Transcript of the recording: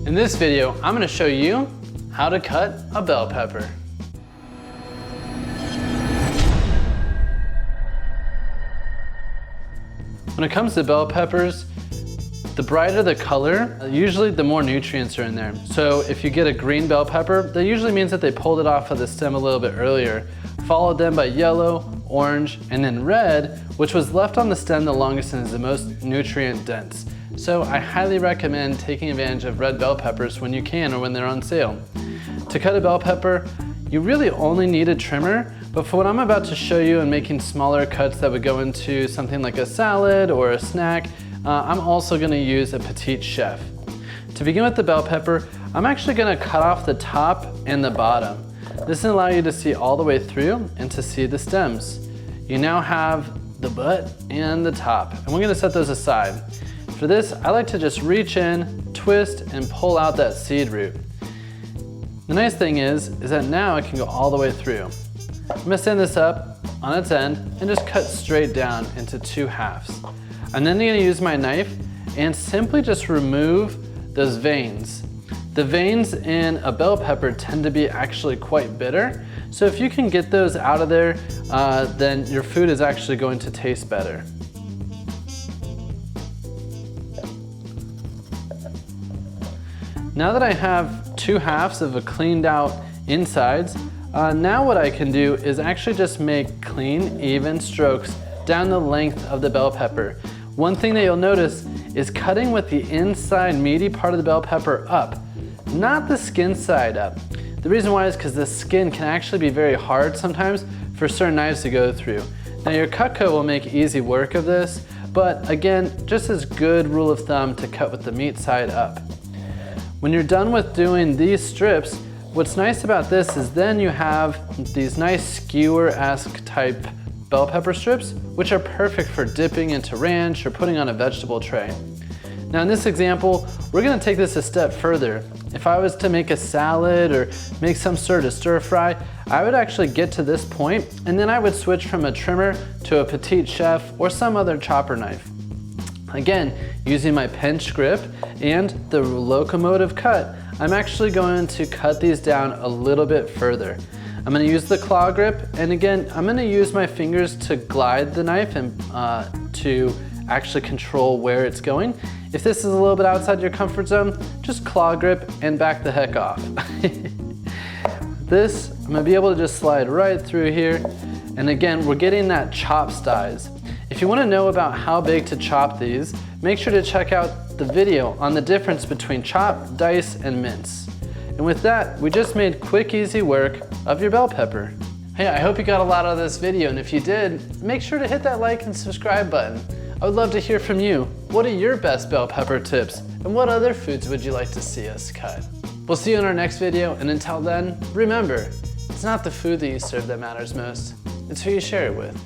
In this video, I'm going to show you how to cut a bell pepper. When it comes to bell peppers, the brighter the color, usually the more nutrients are in there. So if you get a green bell pepper, that usually means that they pulled it off of the stem a little bit earlier, followed then by yellow, orange, and then red, which was left on the stem the longest and is the most nutrient dense. So I highly recommend taking advantage of red bell peppers when you can or when they're on sale. To cut a bell pepper, you really only need a trimmer, but for what I'm about to show you and making smaller cuts that would go into something like a salad or a snack, I'm also gonna use a Petite Chef. To begin with the bell pepper, I'm actually gonna cut off the top and the bottom. This will allow you to see all the way through and to see the stems. You now have the butt and the top, and we're gonna set those aside. For this, I like to just reach in, twist, and pull out that seed root. The nice thing is that now it can go all the way through. I'm gonna stand this up on its end and just cut straight down into 2 halves. I'm then gonna use my knife and simply just remove those veins. The veins in a bell pepper tend to be actually quite bitter, so if you can get those out of there, then your food is actually going to taste better. Now that I have 2 halves of a cleaned out insides, now what I can do is actually just make clean, even strokes down the length of the bell pepper. One thing that you'll notice is cutting with the inside meaty part of the bell pepper up, not the skin side up. The reason why is because the skin can actually be very hard sometimes for certain knives to go through. Now your Cutco will make easy work of this, but again, just as good rule of thumb to cut with the meat side up. When you're done with doing these strips, what's nice about this is then you have these nice skewer-esque type bell pepper strips, which are perfect for dipping into ranch or putting on a vegetable tray. Now in this example, we're gonna take this a step further. If I was to make a salad or make some sort of stir fry, I would actually get to this point and then I would switch from a trimmer to a Petite Chef or some other chopper knife. Again, using my pinch grip and the locomotive cut, I'm actually going to cut these down a little bit further. I'm gonna use the claw grip, and again, I'm gonna use my fingers to glide the knife and to actually control where it's going. If this is a little bit outside your comfort zone, just claw grip and back the heck off. This, I'm gonna be able to just slide right through here. And again, we're getting that chop size. If you wanna know about how big to chop these, make sure to check out the video on the difference between chop, dice, and mince. And with that, we just made quick, easy work of your bell pepper. Hey, I hope you got a lot out of this video, and if you did, make sure to hit that like and subscribe button. I would love to hear from you. What are your best bell pepper tips, and what other foods would you like to see us cut? We'll see you in our next video, and until then, remember, it's not the food that you serve that matters most, it's who you share it with.